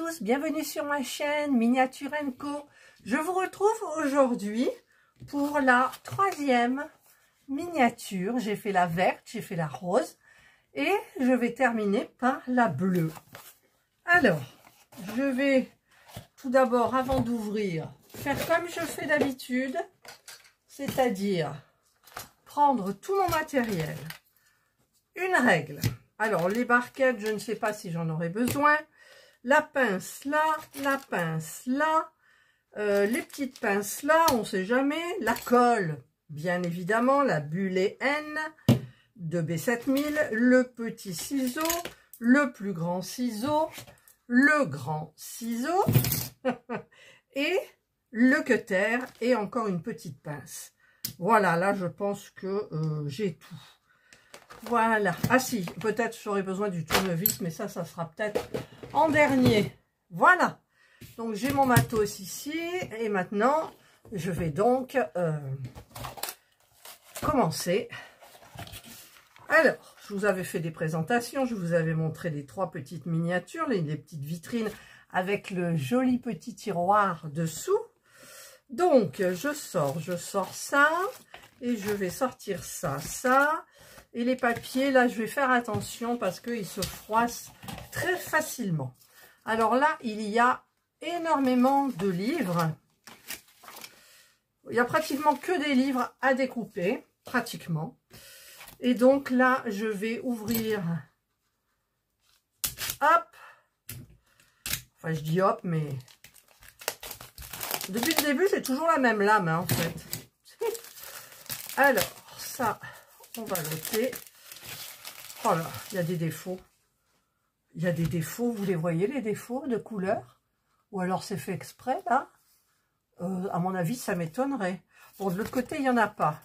tous, bienvenue sur ma chaîne Miniature & Co. Je vous retrouve aujourd'hui pour la troisième miniature. J'ai fait la verte, j'ai fait la rose et je vais terminer par la bleue. Alors, je vais tout d'abord, avant d'ouvrir, faire comme je fais d'habitude, c'est-à-dire prendre tout mon matériel. Une règle. Alors, les barquettes, je ne sais pas si j'en aurai besoin. La pince là, la pince là. Les petites pinces là, on ne sait jamais. La colle, bien évidemment. La Bullet N de B7000. Le petit ciseau. Le plus grand ciseau. Le grand ciseau. Et le cutter. Et encore une petite pince. Voilà, là, je pense que j'ai tout. Voilà. Ah si, peut-être j'aurai besoin du tournevis, mais ça sera peut-être en dernier. Voilà. Donc j'ai mon matos ici et maintenant je vais donc commencer. Alors, je vous avais fait des présentations, je vous avais montré les trois petites miniatures, les petites vitrines avec le joli petit tiroir dessous. Donc je sors ça et je vais sortir ça. Et les papiers, là, je vais faire attention parce qu'ils se froissent très facilement. Alors là, il y a énormément de livres. Il n'y a pratiquement que des livres à découper, pratiquement. Et donc là, je vais ouvrir. Hop. Enfin, je dis hop, mais depuis le début, c'est toujours la même lame, hein, en fait. Alors, ça... on va l'ôter. Oh là, il y a des défauts. Il y a des défauts, vous les voyez, les défauts de couleur? Ou alors c'est fait exprès, là? À mon avis, ça m'étonnerait. Bon, de l'autre côté, il n'y en a pas.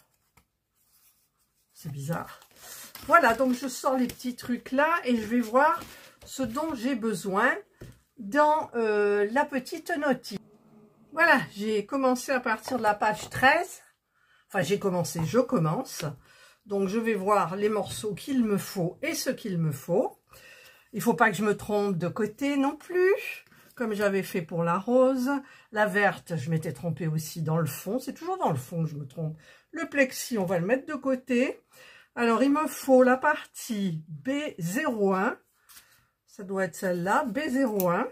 C'est bizarre. Voilà, donc je sors les petits trucs là et je vais voir ce dont j'ai besoin dans la petite notice. Voilà, j'ai commencé à partir de la page 13. Enfin, je commence. Donc, je vais voir les morceaux qu'il me faut et ce qu'il me faut. Il ne faut pas que je me trompe de côté non plus, comme j'avais fait pour la rose. La verte, je m'étais trompée aussi dans le fond. C'est toujours dans le fond que je me trompe. Le plexi, on va le mettre de côté. Alors, il me faut la partie B01. Ça doit être celle-là, B01.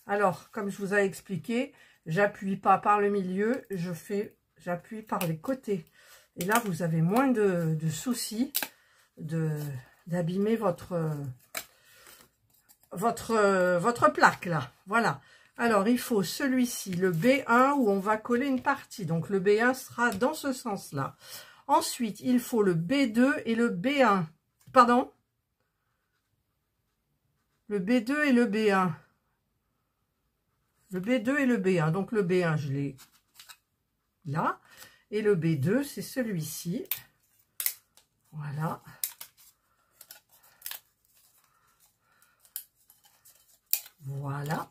Alors, comme je vous ai expliqué, j'appuie pas par le milieu, j'appuie par les côtés. Et là, vous avez moins de soucis d'abîmer votre plaque, là. Voilà. Alors, il faut celui-ci, le B1, où on va coller une partie. Donc, le B1 sera dans ce sens-là. Ensuite, il faut le B2 et le B1. Pardon? Le B2 et le B1. Le B2 et le B1. Donc, le B1, je l'ai là. Et le B2, c'est celui-ci. Voilà. Voilà.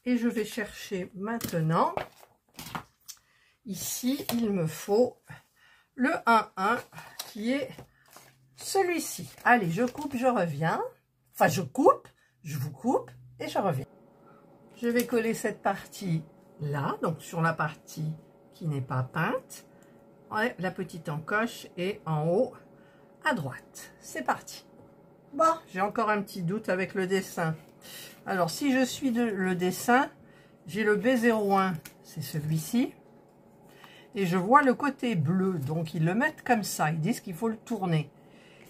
Et je vais chercher maintenant. Ici, il me faut le 1-1 qui est celui-ci. Allez, je coupe, je reviens. Enfin, je coupe, je vous coupe et je reviens. Je vais coller cette partie là, donc sur la partie qui n'est pas peinte. Ouais, la petite encoche est en haut à droite. C'est parti. Bon, j'ai encore un petit doute avec le dessin. Alors, si je suis le dessin, j'ai le B01, c'est celui-ci. Et je vois le côté bleu, donc ils le mettent comme ça. Ils disent qu'il faut le tourner.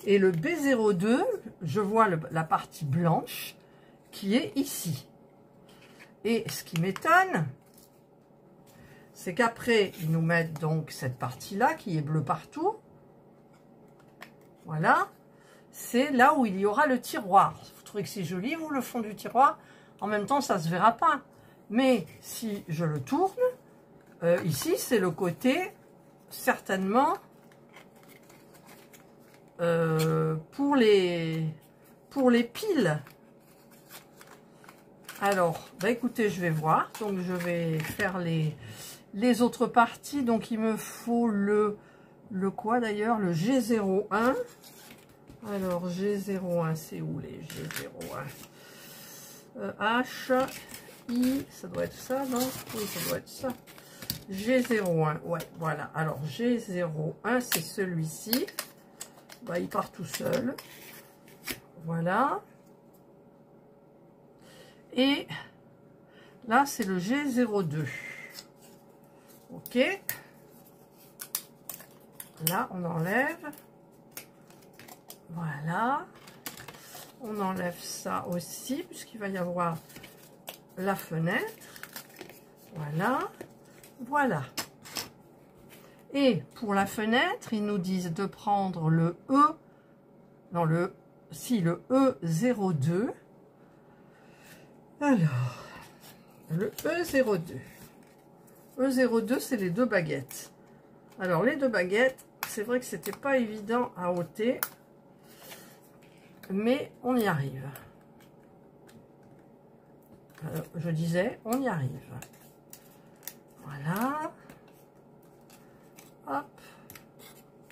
Et le B02, je vois la partie blanche qui est ici. Et ce qui m'étonne, c'est qu'après, ils nous mettent donc cette partie-là qui est bleue partout. Voilà. C'est là où il y aura le tiroir. Vous trouvez que c'est joli, vous, le fond du tiroir? En même temps, ça ne se verra pas. Mais si je le tourne, ici, c'est le côté, certainement, pour les piles. Alors, bah écoutez, je vais voir. Donc, je vais faire les autres parties. Donc, il me faut le quoi d'ailleurs? Le G01. Alors, G01, c'est où les G01? H, I, ça doit être ça, non? Oui, ça doit être ça. G01, ouais, voilà. Alors, G01, c'est celui-ci. Bah, il part tout seul. Voilà. Et là, c'est le G02. Ok. Là, on enlève. Voilà. On enlève ça aussi, puisqu'il va y avoir la fenêtre. Voilà. Voilà. Et pour la fenêtre, ils nous disent de prendre le E. Non, le E02. Alors, le E02. E02, c'est les deux baguettes. Alors, les deux baguettes, c'est vrai que c'était pas évident à ôter. Mais on y arrive. Alors, je disais, on y arrive. Voilà. Hop.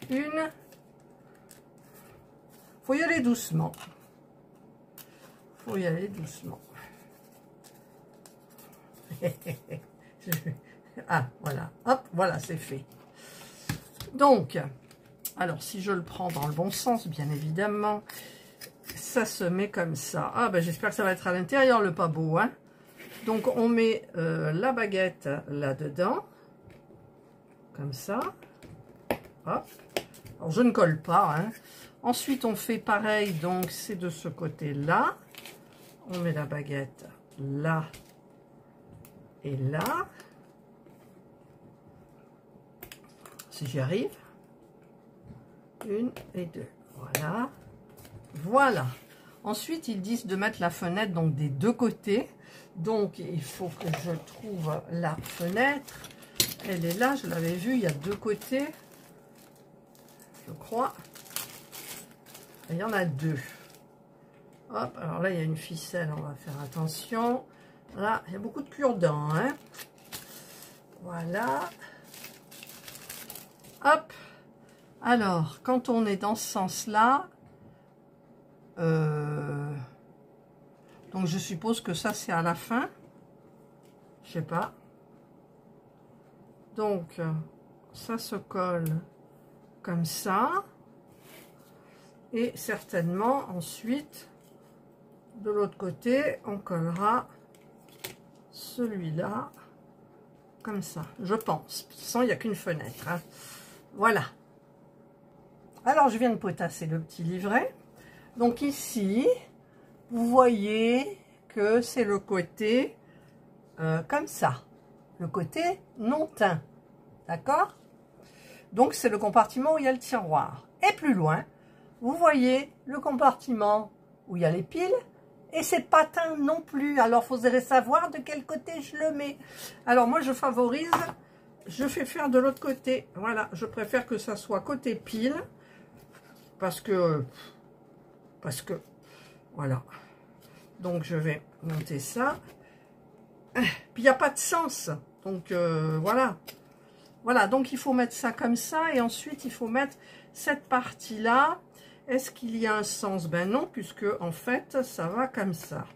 Une. Faut y aller doucement. Faut y aller doucement. Ah, voilà. Hop, voilà, c'est fait. Donc, alors, si je le prends dans le bon sens, bien évidemment, ça se met comme ça. Ah, ben, j'espère que ça va être à l'intérieur, le pas beau, hein. Donc, on met la baguette là-dedans. Comme ça. Hop. Alors, je ne colle pas, hein. Ensuite, on fait pareil, donc c'est de ce côté-là. On met la baguette là et là. Si j'y arrive. Une et deux. Voilà. Voilà. Ensuite, ils disent de mettre la fenêtre donc des deux côtés. Donc, il faut que je trouve la fenêtre. Elle est là, je l'avais vue, il y a deux côtés. Je crois. Il y en a deux. Hop, alors là, il y a une ficelle, on va faire attention. Là, il y a beaucoup de cure-dents, hein. Voilà. Hop. Alors, quand on est dans ce sens-là, donc je suppose que ça, c'est à la fin. Je sais pas. Donc, ça se colle comme ça. Et certainement, ensuite, de l'autre côté, on collera celui-là, comme ça, je pense. Sans, il n'y a qu'une fenêtre, hein. Voilà. Alors, je viens de potasser le petit livret. Donc ici, vous voyez que c'est le côté comme ça. Le côté non teint. D'accord? Donc, c'est le compartiment où il y a le tiroir. Et plus loin, vous voyez le compartiment où il y a les piles. Et c'est pas teint non plus. Alors, il faudrait savoir de quel côté je le mets. Alors, moi, je favorise, je fais faire de l'autre côté. Voilà, je préfère que ça soit côté pile. Parce que, voilà. Donc, je vais monter ça. Puis, il n'y a pas de sens. Donc, voilà. Voilà, donc il faut mettre ça comme ça. Et ensuite, il faut mettre cette partie-là. Est-ce qu'il y a un sens? Ben non, puisque, en fait, ça va comme ça.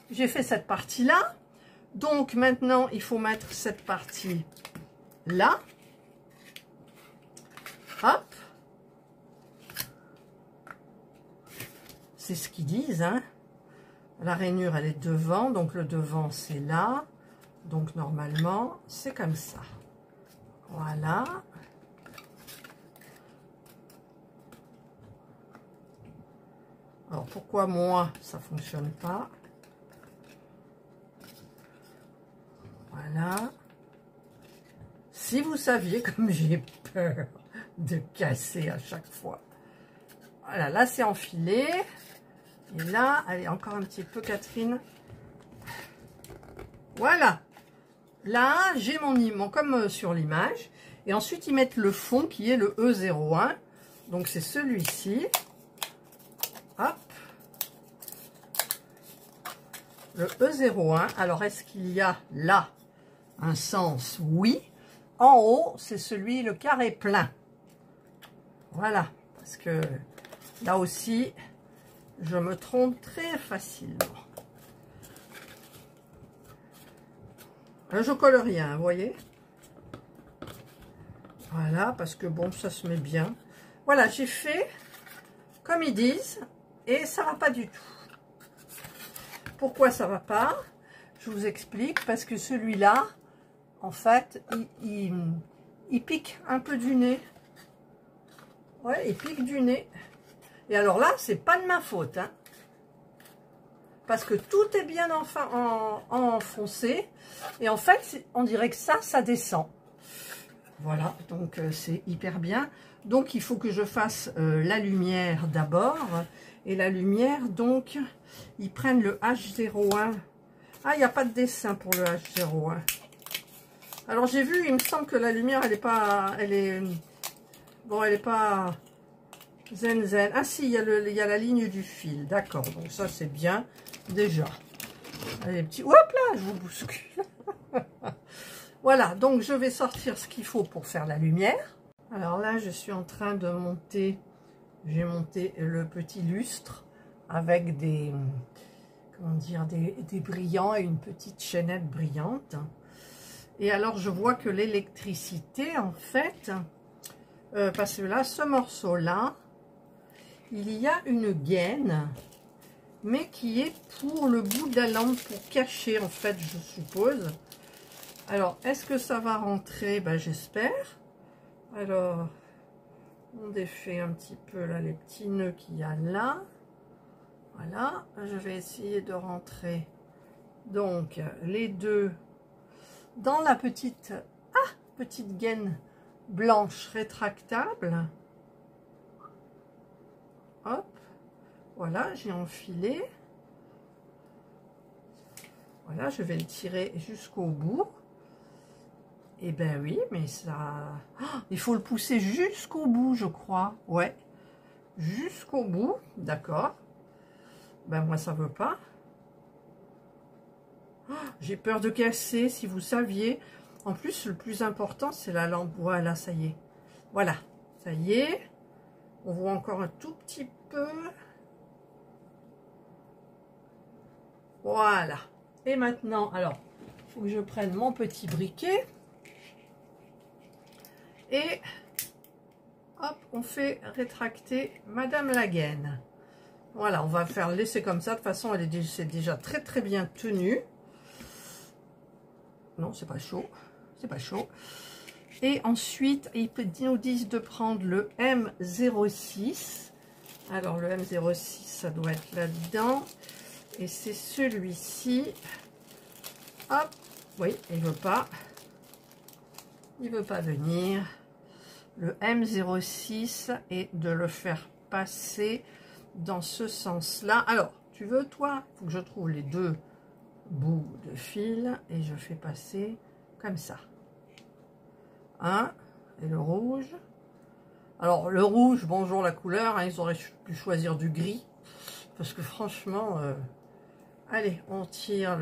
J'ai fait cette partie-là. Donc, maintenant, il faut mettre cette partie-là. Hop. C'est ce qu'ils disent, hein. La rainure, elle est devant, donc le devant, c'est là. Donc, normalement, c'est comme ça. Voilà. Alors, pourquoi moi, ça ne fonctionne pas? Voilà. Si vous saviez comme j'ai peur de casser à chaque fois. Voilà, là, c'est enfilé. Et là, allez, encore un petit peu, Catherine. Voilà. Là, j'ai mon comme sur l'image. Et ensuite, ils mettent le fond qui est le E01. Donc, c'est celui-ci. Hop. Le E01. Alors, est-ce qu'il y a là un sens? Oui. En haut, c'est celui, le carré plein. Voilà, parce que là aussi, je me trompe très facilement. Là, je colle rien, vous voyez. Voilà, parce que bon, ça se met bien. Voilà, j'ai fait comme ils disent et ça va pas du tout. Pourquoi ça va pas? Je vous explique, parce que celui-là, en fait, il pique un peu du nez. Ouais, il pique du nez. Et alors là, c'est pas de ma faute, hein. Parce que tout est bien enfoncé. Et en fait, on dirait que ça descend. Voilà, donc c'est hyper bien. Donc il faut que je fasse la lumière d'abord. Et la lumière, donc, ils prennent le H01. Ah, il n'y a pas de dessin pour le H01. Alors j'ai vu, il me semble que la lumière, elle est pas... Elle est... Bon, elle n'est pas... Zen. Ah si, il y a la ligne du fil. D'accord, donc ça c'est bien déjà. Allez, petit... Hop là, je vous bouscule. Voilà, donc je vais sortir ce qu'il faut pour faire la lumière. Alors là, je suis en train de monter, j'ai monté le petit lustre avec des, comment dire, des brillants et une petite chaînette brillante. Et alors, je vois que l'électricité, en fait, parce que là, ce morceau-là, il y a une gaine, mais qui est pour le bout de la lampe, pour cacher, en fait, je suppose. Alors, est-ce que ça va rentrer? Ben, j'espère. Alors, on défait un petit peu là les petits nœuds qu'il y a là. Voilà, je vais essayer de rentrer donc les deux dans la petite gaine blanche rétractable. Hop, voilà, j'ai enfilé. Voilà, je vais le tirer jusqu'au bout. Eh ben oui, mais ça... Oh, il faut le pousser jusqu'au bout, je crois. Ouais, jusqu'au bout, d'accord. Ben moi, ça veut pas. Oh, j'ai peur de casser, si vous saviez. En plus, le plus important, c'est la lampe. Voilà, ça y est. Voilà, ça y est. On voit encore un tout petit peu. Voilà. Et maintenant, alors, il faut que je prenne mon petit briquet. Et hop, on fait rétracter Madame la gaine. Voilà, on va faire laisser comme ça. De toute façon, c'est déjà très très bien tenu. Non, c'est pas chaud. C'est pas chaud. Et ensuite, ils nous disent de prendre le M06. Alors, le M06, ça doit être là-dedans. Et c'est celui-ci. Hop. Oui, il veut pas. Il veut pas venir. Le M06 et de le faire passer dans ce sens-là. Alors, tu veux, toi, il faut que je trouve les deux bouts de fil et je fais passer comme ça. Un, et le rouge. Alors, le rouge, bonjour la couleur, hein, ils auraient pu choisir du gris. Parce que franchement, allez, on tire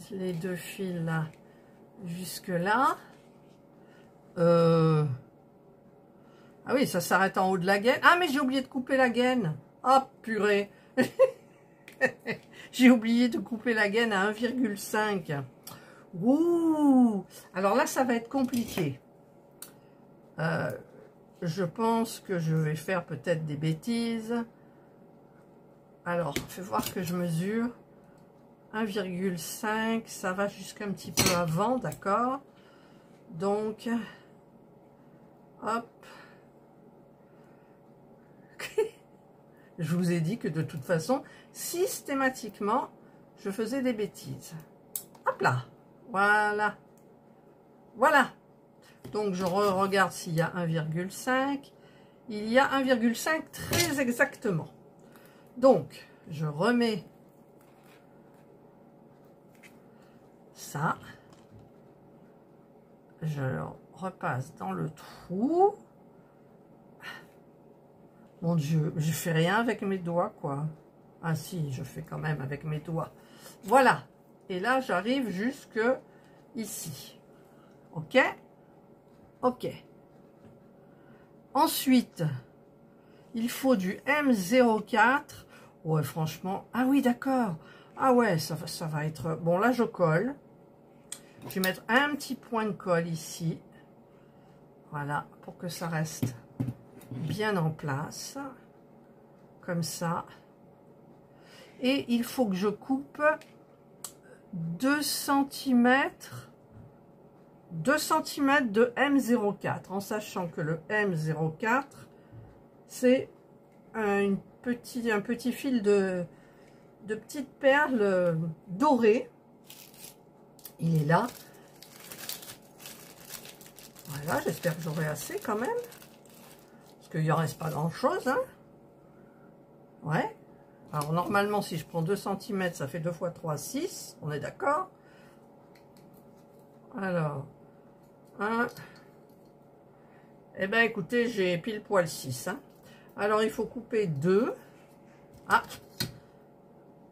les deux fils là, jusque là. Ah oui, ça s'arrête en haut de la gaine. Ah, mais j'ai oublié de couper la gaine. Ah, purée. J'ai oublié de couper la gaine à 1,5. Ouh. Alors là, ça va être compliqué. Je pense que je vais faire peut-être des bêtises. Alors, fais voir que je mesure. 1,5, ça va jusqu'un petit peu avant, d'accord? Donc, hop. Je vous ai dit que de toute façon, systématiquement, je faisais des bêtises. Hop là, voilà. Voilà. Donc, je regarde s'il y a 1,5. Il y a 1,5 très exactement. Donc, je remets ça. Je le repasse dans le trou. Mon Dieu, je fais rien avec mes doigts, quoi. Ah si, je fais quand même avec mes doigts. Voilà. Et là, j'arrive jusque ici. Ok? Ok. Ensuite, Il faut du M04. Ouais, franchement. Ah oui, d'accord. Ah ouais, ça va être... Bon, là, je colle. Je vais mettre un petit point de colle ici. Voilà, pour que ça reste bien en place. Comme ça. Et il faut que je coupe 2 cm de M04, en sachant que le M04, c'est un petit fil de petites perles dorées. Il est là. Voilà, j'espère que j'aurai assez quand même. Parce qu'il n'y en reste pas grand-chose. Hein. Ouais. Alors normalement, si je prends 2 cm, ça fait 2 x 3, 6. On est d'accord? Alors, 1. Eh bien, écoutez, j'ai pile poil 6. Hein. Alors, il faut couper 2. Ah,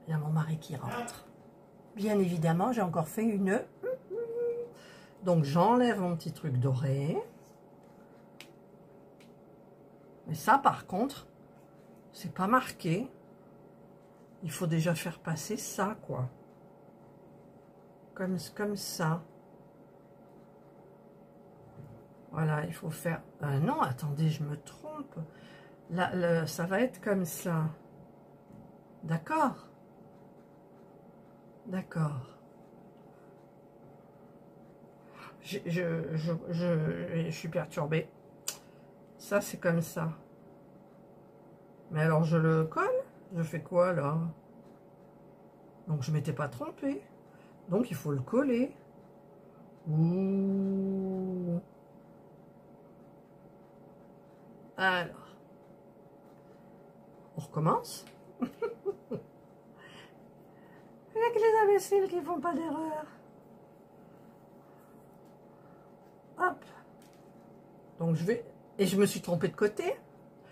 il y a mon mari qui rentre. Bien évidemment, j'ai encore fait une... Donc, j'enlève mon petit truc doré. Mais ça, par contre, c'est pas marqué. Il faut déjà faire passer ça, quoi. Comme ça. Voilà, il faut faire... non, attendez, je me trompe. Là, ça va être comme ça. D'accord? D'accord. Je suis perturbée. Ça, c'est comme ça. Mais alors, je le colle? Je fais quoi, là? Donc, je ne m'étais pas trompée. Donc, il faut le coller. Ouh. Alors. On recommence. Il n'y a que les imbéciles qui ne font pas d'erreur. Hop. Donc, je vais... Et je me suis trompée de côté.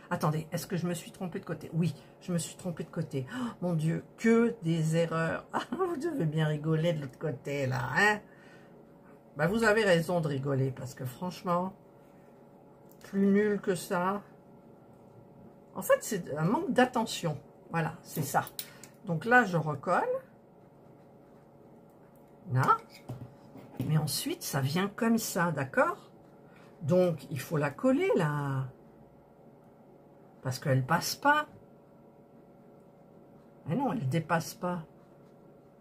Attendez, est-ce que je me suis trompée de côté? Oui, je me suis trompée de côté. Oh, mon Dieu, que des erreurs. Ah, vous devez bien rigoler de l'autre côté, là. Hein? Bah, vous avez raison de rigoler, parce que franchement, plus nul que ça. En fait, c'est un manque d'attention. Voilà, c'est ça. Donc là, je recolle. Là. Mais ensuite, ça vient comme ça, d'accord? Donc, il faut la coller, là. Parce qu'elle passe pas. Mais non, elle dépasse pas.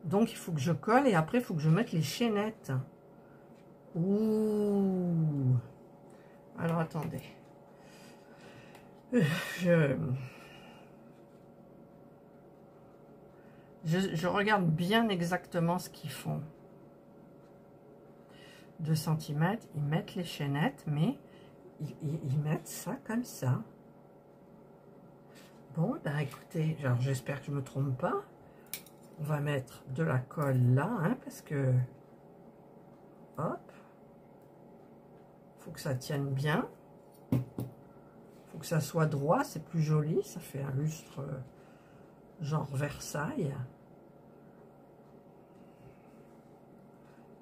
Donc, il faut que je colle et après, il faut que je mette les chaînettes. Ouh. Alors, attendez. Je regarde bien exactement ce qu'ils font. 2 cm, ils mettent les chaînettes, mais ils mettent ça comme ça. Bon, ben écoutez, j'espère que je ne me trompe pas. On va mettre de la colle là, hein, parce que... Hop. Faut que ça tienne bien. Faut que ça soit droit, c'est plus joli. Ça fait un lustre genre Versailles.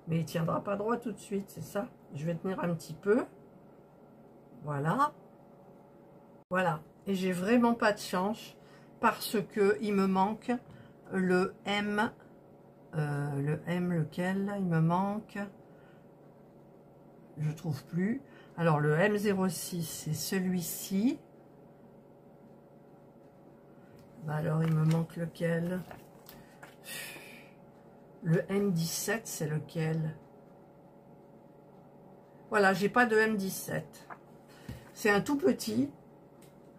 Mais il ne tiendra pas droit tout de suite, c'est ça. Je vais tenir un petit peu. Voilà. Voilà. Et j'ai vraiment pas de chance parce que il me manque le M. Le M, lequel il me manque? Je trouve plus. Alors le M06, c'est celui-ci. Bah alors il me manque lequel? Le M17, c'est lequel? Voilà, j'ai pas de M17. C'est un tout petit.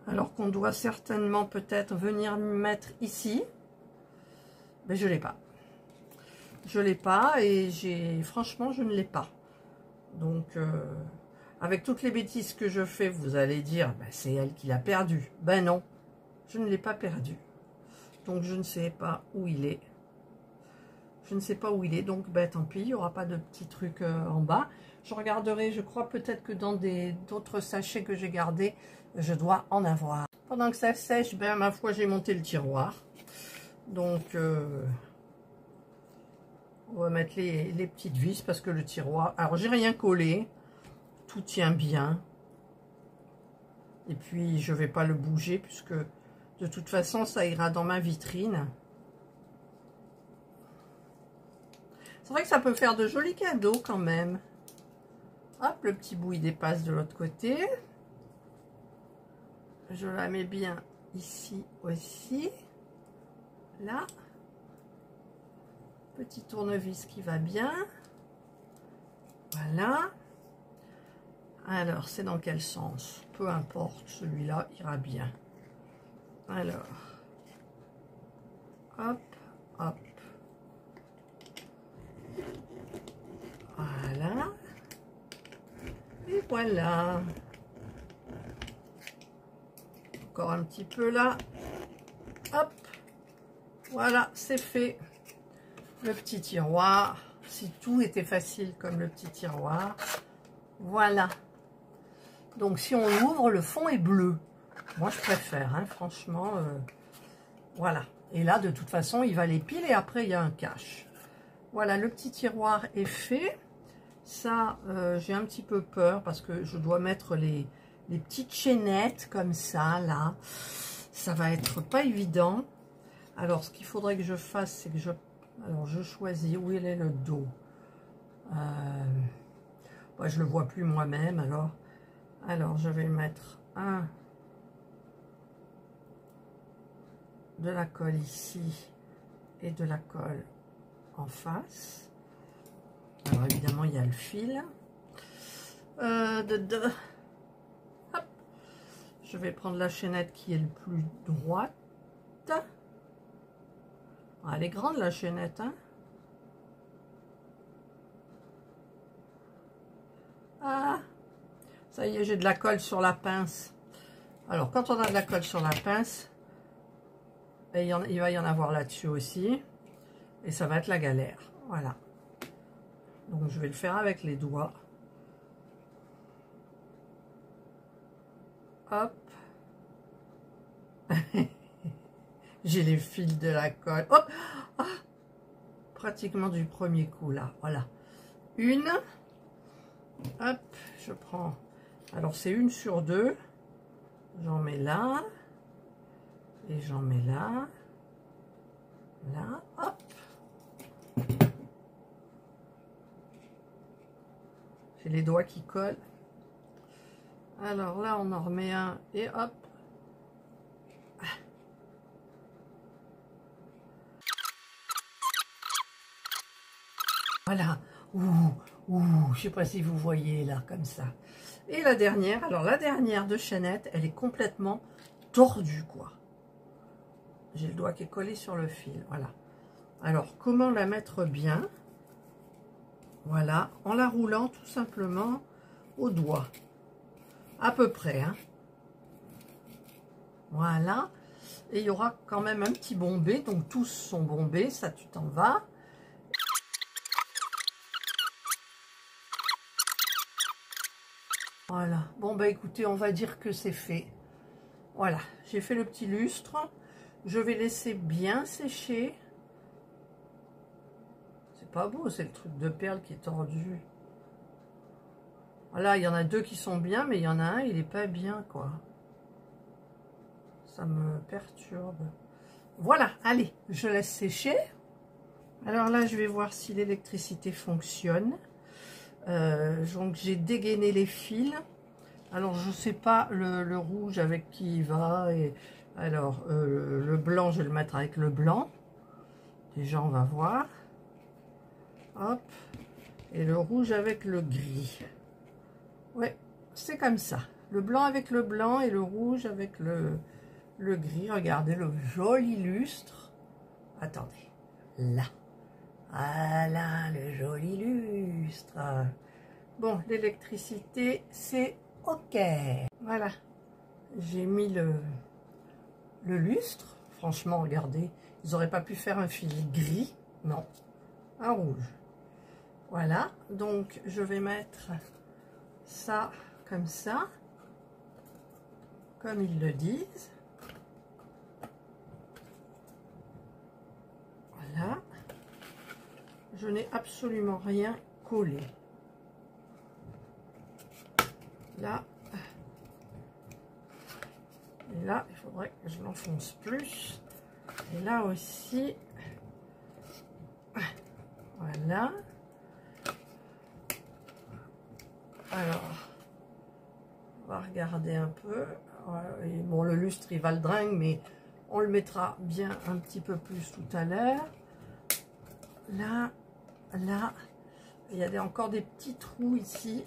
Alors qu'on doit certainement peut-être venir mettre ici. Mais je l'ai pas. Je l'ai pas et franchement, je ne l'ai pas. Donc, avec toutes les bêtises que je fais, vous allez dire, ben, c'est elle qui l'a perdu. Ben non, je ne l'ai pas perdu. Donc, je ne sais pas où il est. Je ne sais pas où il est, donc ben, tant pis, il n'y aura pas de petit truc en bas. Je regarderai, je crois peut-être que dans d'autres sachets que j'ai gardés, je dois en avoir. Pendant que ça sèche, ben, ma foi, j'ai monté le tiroir. Donc, on va mettre les petites vis parce que le tiroir... Alors, j'ai rien collé. Tout tient bien. Et puis, je ne vais pas le bouger puisque de toute façon, ça ira dans ma vitrine. C'est vrai que ça peut faire de jolis cadeaux quand même. Hop, le petit bout, il dépasse de l'autre côté. Je la mets bien ici aussi. Là. Petit tournevis qui va bien. Voilà. Alors, c'est dans quel sens? Peu importe, celui-là ira bien. Alors, hop, hop. Voilà. Et voilà. Encore un petit peu là. Hop. Voilà, c'est fait. Le petit tiroir. Si tout était facile comme le petit tiroir. Voilà. Donc, si on ouvre, le fond est bleu. Moi, je préfère, hein, franchement. Voilà. Et là, de toute façon, il va les piles et après, il y a un cache. Voilà, le petit tiroir est fait. Ça, j'ai un petit peu peur parce que je dois mettre les petites chaînettes comme ça, là. Ça va être pas évident. Alors, ce qu'il faudrait que je fasse, c'est que alors, je choisis où il est le dos. Bah, je le vois plus moi-même, alors, je vais mettre de la colle ici et de la colle en face. Alors évidemment il y a le fil. Hop. Je vais prendre la chaînette qui est le plus droite. Ah, elle est grande la chaînette, hein. Ah, ça y est, j'ai de la colle sur la pince. Alors quand on a de la colle sur la pince, et il va y en avoir là-dessus aussi. Et ça va être la galère. Voilà. Donc, je vais le faire avec les doigts. Hop. J'ai les fils de la colle. Hop. Ah. Pratiquement du premier coup, là. Voilà. Une. Hop. Je prends. Alors, c'est 1 sur 2. J'en mets là. Et j'en mets là. Là. Hop. J'ai les doigts qui collent. Alors là, on en remet un et hop. Voilà. Je sais pas si vous voyez là, comme ça. Et la dernière, alors la dernière de chaînette, elle est complètement tordue, quoi. J'ai le doigt qui est collé sur le fil, voilà. Alors, comment la mettre bien? Voilà, en la roulant tout simplement au doigt. À peu près, hein. Voilà. Et il y aura quand même un petit bombé, donc tous sont bombés, ça tu t'en vas. Voilà. Bon, bah écoutez, on va dire que c'est fait. Voilà, j'ai fait le petit lustre. Je vais laisser bien sécher. C'est pas beau, c'est le truc de perle qui est tordu. Voilà, il y en a 2 qui sont bien, mais il y en a un, il est pas bien, quoi. Ça me perturbe. Voilà, allez, je laisse sécher. Alors là, je vais voir si l'électricité fonctionne. Donc, j'ai dégainé les fils. Alors, je sais pas le rouge avec qui il va. Et alors, le blanc, je vais le mettre avec le blanc. Déjà, on va voir. Hop. Et le rouge avec le gris. Ouais, c'est comme ça. Le blanc avec le blanc et le rouge avec le gris. Regardez le joli lustre. Attendez. Là. Voilà, le joli lustre. Bon, l'électricité, c'est OK. Voilà. J'ai mis le lustre. Franchement, regardez. Ils n'auraient pas pu faire un fil gris. Non. Un rouge. Voilà. Donc, je vais mettre ça comme ça. Comme ils le disent. Voilà. Je n'ai absolument rien collé. Là. Et là, il faudrait que je l'enfonce plus. Et là aussi. Voilà. Alors, on va regarder un peu. Et bon, le lustre, il va le dringue, mais on le mettra bien un petit peu plus tout à l'heure. Là, là, il y a encore des petits trous ici.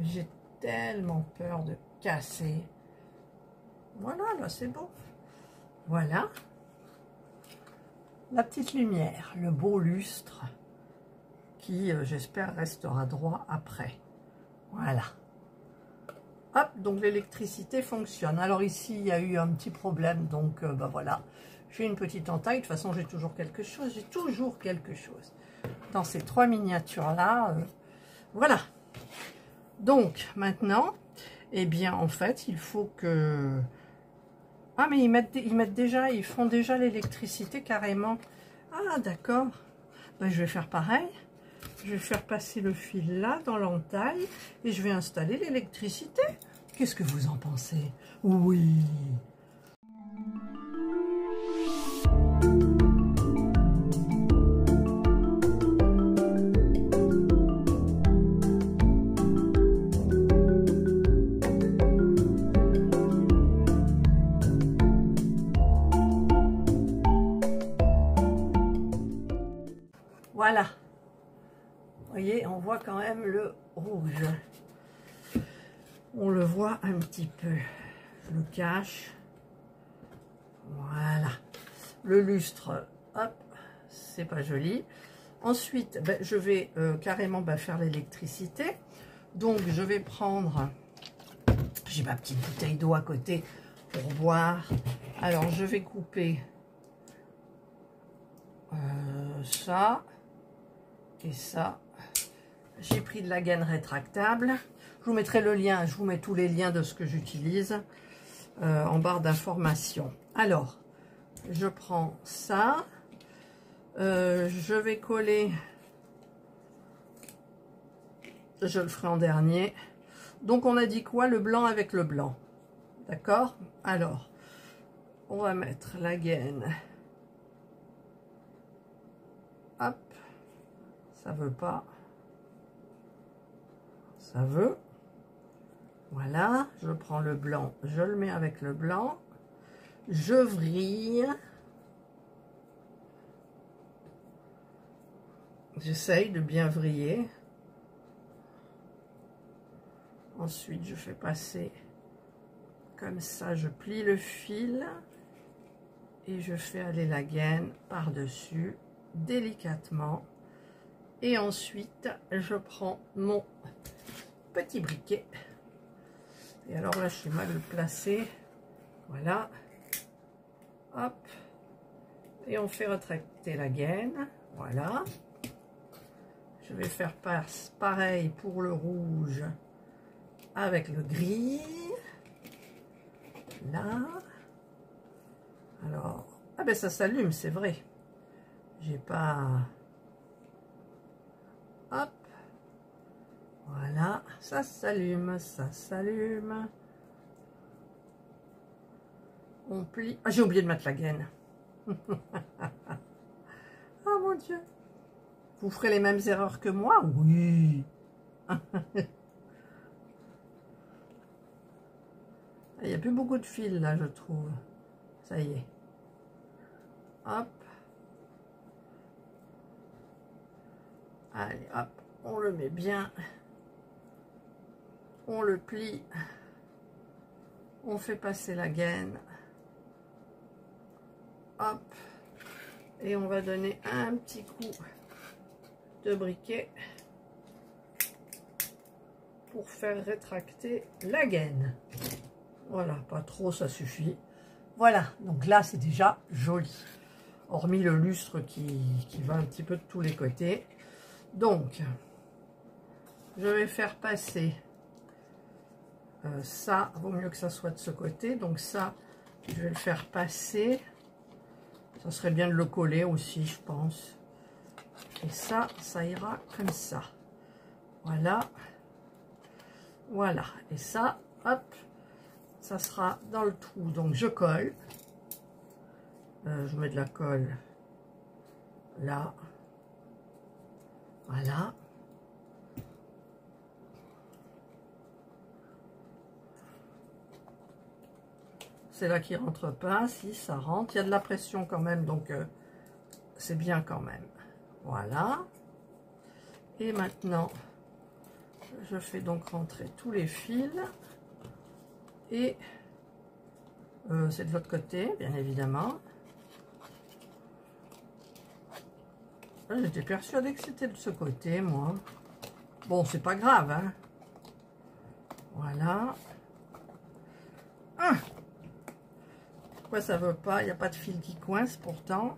J'ai tellement peur de casser. Voilà, là, c'est bon. Voilà. La petite lumière, le beau lustre qui, j'espère, restera droit après. Voilà. Hop, donc l'électricité fonctionne. Alors ici, il y a eu un petit problème, donc bah voilà. J'ai une petite entaille, de toute façon, j'ai toujours quelque chose. J'ai toujours quelque chose. Dans ces trois miniatures-là, voilà. Donc, maintenant, eh bien, en fait, il faut que... Ah, mais ils mettent déjà, ils font déjà l'électricité carrément. Ah, d'accord. Ben, je vais faire pareil. Je vais faire passer le fil là, dans l'entaille, et je vais installer l'électricité. Qu'est-ce que vous en pensez? Oui. Voilà. Vous voyez, on voit quand même le rouge. On le voit un petit peu. Je le cache. Voilà. Le lustre, hop, c'est pas joli. Ensuite, ben, je vais carrément faire l'électricité. Donc, je vais prendre... J'ai ma petite bouteille d'eau à côté pour boire. Alors, je vais couper ça et ça. J'ai pris de la gaine rétractable. Je vous mettrai le lien, je vous mets tous les liens de ce que j'utilise en barre d'informations. Alors, je prends ça. Je vais coller. Je le ferai en dernier. Donc, on a dit quoi? Le blanc avec le blanc. D'accord? Alors, on va mettre la gaine. Hop. Ça veut pas. Ça veut. Voilà, je prends le blanc, je le mets avec le blanc, je vrille, j'essaye de bien vriller, ensuite je fais passer comme ça, je plie le fil et je fais aller la gaine par-dessus délicatement et ensuite je prends mon petit briquet. Et alors là, je suis mal placée. Voilà. Hop. Et on fait retracter la gaine. Voilà. Je vais faire pareil pour le rouge avec le gris. Là. Alors. Ah ben ça s'allume, c'est vrai. J'ai pas... Hop. Voilà, ça s'allume, ça s'allume. On plie. Ah, j'ai oublié de mettre la gaine. Ah mon Dieu. Vous ferez les mêmes erreurs que moi? Oui. Il n'y a plus beaucoup de fils là, je trouve. Ça y est. Hop. Allez, hop. On le met bien. On le plie, on fait passer la gaine, hop, et on va donner un petit coup de briquet pour faire rétracter la gaine. Voilà, pas trop, ça suffit. Voilà, donc là c'est déjà joli, hormis le lustre qui va un petit peu de tous les côtés. Donc, je vais faire passer... ça, vaut mieux que ça soit de ce côté. Donc ça, je vais le faire passer. Ça serait bien de le coller aussi, je pense. Et ça, ça ira comme ça. Voilà. Voilà. Et ça, hop, ça sera dans le trou. Donc je colle. Je mets de la colle là. Voilà. C'est là qu'il rentre pas. Si, ça rentre. Il y a de la pression quand même, donc c'est bien quand même. Voilà. Et maintenant, je fais donc rentrer tous les fils. Et c'est de l'autre côté, bien évidemment. J'étais persuadée que c'était de ce côté, moi. Bon, c'est pas grave, hein. Voilà. Pourquoi ça veut pas? Il n'y a pas de fil qui coince pourtant.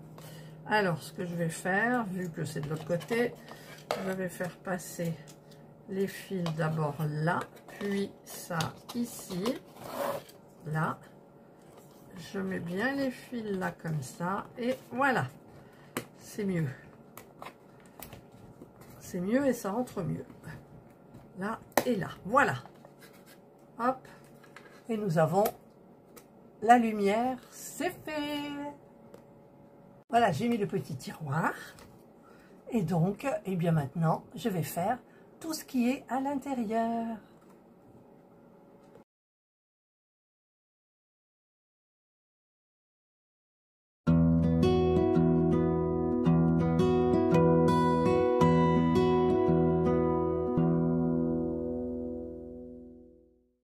Alors, ce que je vais faire, vu que c'est de l'autre côté, je vais faire passer les fils d'abord là, puis ça ici. Là. Je mets bien les fils là comme ça. Et voilà. C'est mieux. C'est mieux et ça rentre mieux. Là et là. Voilà. Hop. Et nous avons la lumière. C'est fait. Voilà, j'ai mis le petit tiroir. Et donc, eh bien maintenant, je vais faire tout ce qui est à l'intérieur.